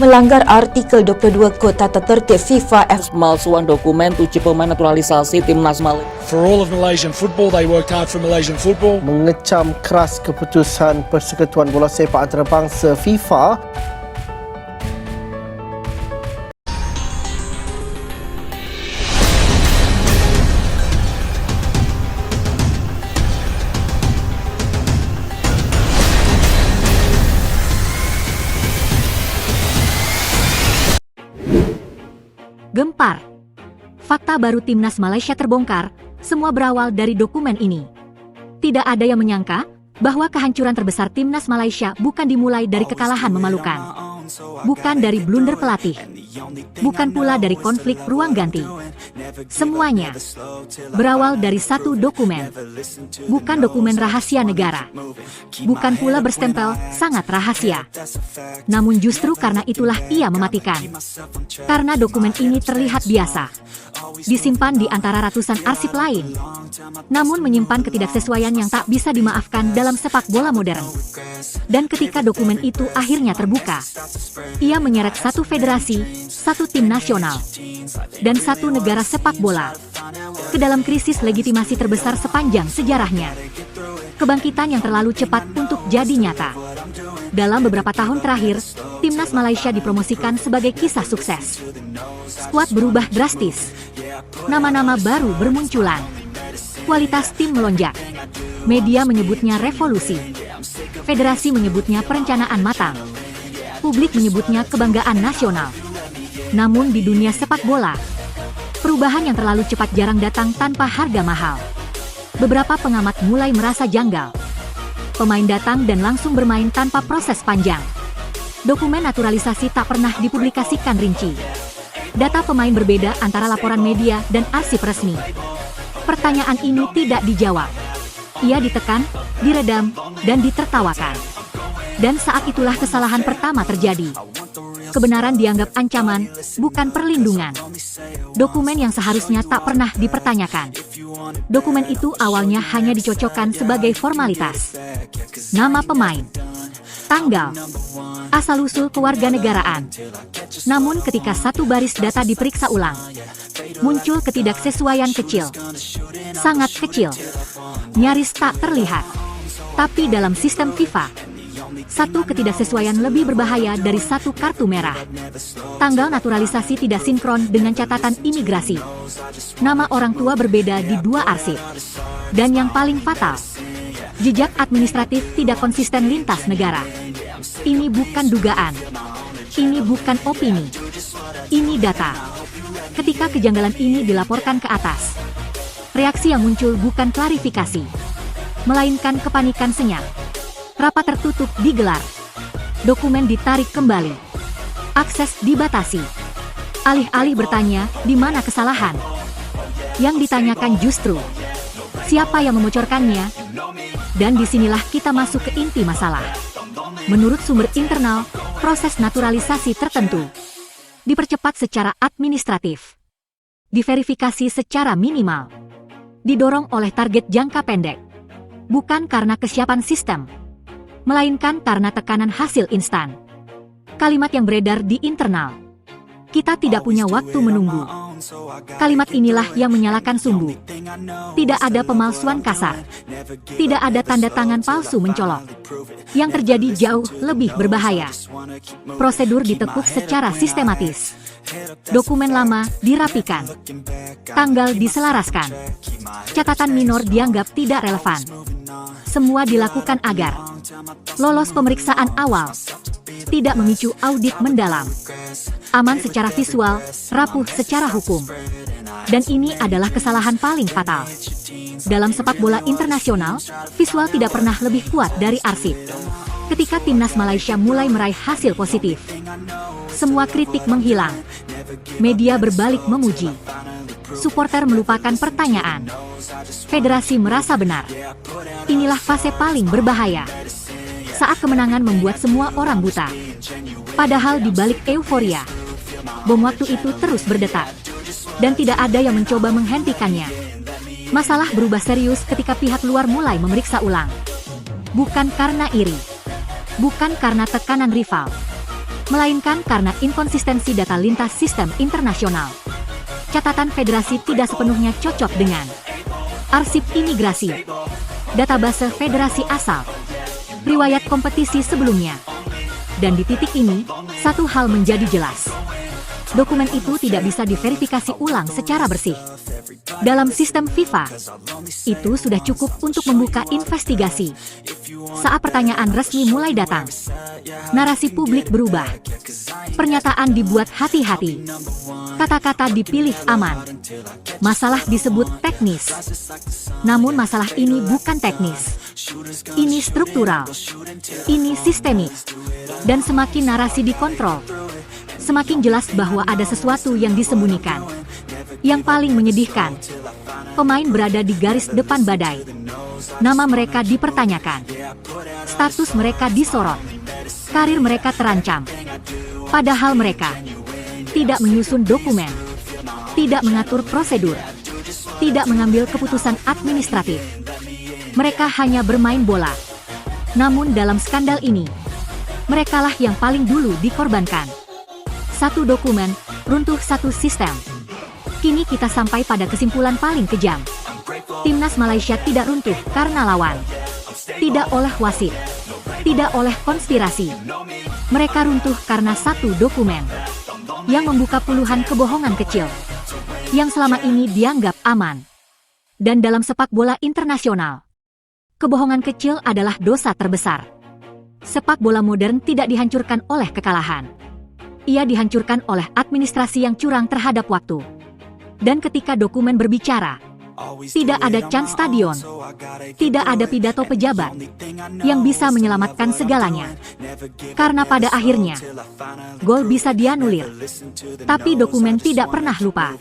melanggar artikel 22 Kod Tata Tertib FIFA Pemalsuan dokumen 7 pemain naturalisasi timnas Malaysia. For all of Malaysian football, they worked hard for Malaysian football. Mengecam keras keputusan Persekutuan Bola Sepak Antarabangsa FIFA. Gempar. Fakta baru timnas Malaysia terbongkar, semua berawal dari dokumen ini. Tidak ada yang menyangka bahwa kehancuran terbesar timnas Malaysia bukan dimulai dari kekalahan memalukan. Bukan dari blunder pelatih. Bukan pula dari konflik ruang ganti. Semuanya berawal dari satu dokumen. Bukan dokumen rahasia negara. Bukan pula berstempel sangat rahasia. Namun justru karena itulah ia mematikan. Karena dokumen ini terlihat biasa. Disimpan di antara ratusan arsip lain. Namun menyimpan ketidaksesuaian yang tak bisa dimaafkan dalam sepak bola modern. Dan ketika dokumen itu akhirnya terbuka, ia menyeret satu federasi, satu tim nasional, dan satu negara sepak bola ke dalam krisis legitimasi terbesar sepanjang sejarahnya. Kebangkitan yang terlalu cepat untuk jadi nyata. Dalam beberapa tahun terakhir, timnas Malaysia dipromosikan sebagai kisah sukses. Skuad berubah drastis. Nama-nama baru bermunculan. Kualitas tim melonjak. Media menyebutnya revolusi. Federasi menyebutnya perencanaan matang. Publik menyebutnya kebanggaan nasional. Namun di dunia sepak bola, perubahan yang terlalu cepat jarang datang tanpa harga mahal. Beberapa pengamat mulai merasa janggal. Pemain datang dan langsung bermain tanpa proses panjang. Dokumen naturalisasi tak pernah dipublikasikan rinci. Data pemain berbeda antara laporan media dan arsip resmi. Pertanyaan ini tidak dijawab. Ia ditekan, diredam, dan ditertawakan. Dan saat itulah kesalahan pertama terjadi. Kebenaran dianggap ancaman, bukan perlindungan. Dokumen yang seharusnya tak pernah dipertanyakan. Dokumen itu awalnya hanya dicocokkan sebagai formalitas. Nama pemain, tanggal, asal-usul kewarganegaraan. Namun ketika satu baris data diperiksa ulang, muncul ketidaksesuaian kecil. Sangat kecil. Nyaris tak terlihat. Tapi dalam sistem FIFA, satu ketidaksesuaian lebih berbahaya dari satu kartu merah. Tanggal naturalisasi tidak sinkron dengan catatan imigrasi. Nama orang tua berbeda di dua arsip. Dan yang paling fatal, jejak administratif tidak konsisten lintas negara. Ini bukan dugaan. Ini bukan opini. Ini data. Ketika kejanggalan ini dilaporkan ke atas, reaksi yang muncul bukan klarifikasi, melainkan kepanikan senyap. Rapat tertutup digelar. Dokumen ditarik kembali. Akses dibatasi. Alih-alih bertanya, di mana kesalahan? Yang ditanyakan justru, siapa yang membocorkannya? Dan disinilah kita masuk ke inti masalah. Menurut sumber internal, proses naturalisasi tertentu dipercepat secara administratif. Diverifikasi secara minimal. Didorong oleh target jangka pendek. Bukan karena kesiapan sistem, melainkan karena tekanan hasil instan. Kalimat yang beredar di internal, kita tidak punya waktu menunggu. Kalimat inilah yang menyalakan sumbu. Tidak ada pemalsuan kasar. Tidak ada tanda tangan palsu mencolok. Yang terjadi jauh lebih berbahaya. Prosedur ditekuk secara sistematis. Dokumen lama dirapikan. Tanggal diselaraskan. Catatan minor dianggap tidak relevan. Semua dilakukan agar lolos pemeriksaan awal, tidak memicu audit mendalam, aman secara visual, rapuh secara hukum. Dan ini adalah kesalahan paling fatal. Dalam sepak bola internasional, visual tidak pernah lebih kuat dari arsip. Ketika timnas Malaysia mulai meraih hasil positif, semua kritik menghilang. Media berbalik memuji. Supporter melupakan pertanyaan. Federasi merasa benar. Inilah fase paling berbahaya. Saat kemenangan membuat semua orang buta. Padahal di balik euforia, bom waktu itu terus berdetak. Dan tidak ada yang mencoba menghentikannya. Masalah berubah serius ketika pihak luar mulai memeriksa ulang. Bukan karena iri. Bukan karena tekanan rival. melainkan karena inkonsistensi data lintas sistem internasional. Catatan federasi tidak sepenuhnya cocok dengan arsip imigrasi, database federasi asal, riwayat kompetisi sebelumnya. Dan di titik ini, satu hal menjadi jelas. Dokumen itu tidak bisa diverifikasi ulang secara bersih. Dalam sistem FIFA, itu sudah cukup untuk membuka investigasi. Saat pertanyaan resmi mulai datang, narasi publik berubah. Pernyataan dibuat hati-hati. Kata-kata dipilih aman. Masalah disebut teknis. Namun masalah ini bukan teknis. Ini struktural. Ini sistemik. Dan semakin narasi dikontrol, semakin jelas bahwa ada sesuatu yang disembunyikan. Yang paling menyedihkan, pemain berada di garis depan badai. Nama mereka dipertanyakan. Status mereka disorot. Karir mereka terancam. Padahal mereka tidak menyusun dokumen, tidak mengatur prosedur, tidak mengambil keputusan administratif. Mereka hanya bermain bola. Namun dalam skandal ini, merekalah yang paling dulu dikorbankan. Satu dokumen, runtuh satu sistem. Kini kita sampai pada kesimpulan paling kejam. Timnas Malaysia tidak runtuh karena lawan. Tidak oleh wasit. Tidak oleh konspirasi. Mereka runtuh karena satu dokumen yang membuka puluhan kebohongan kecil yang selama ini dianggap aman. Dan dalam sepak bola internasional, kebohongan kecil adalah dosa terbesar. Sepak bola modern tidak dihancurkan oleh kekalahan. Ia dihancurkan oleh administrasi yang curang terhadap waktu. Dan ketika dokumen berbicara, tidak ada chance stadion, tidak ada pidato pejabat yang bisa menyelamatkan segalanya. Karena pada akhirnya, gol bisa dianulir, tapi dokumen tidak pernah lupa.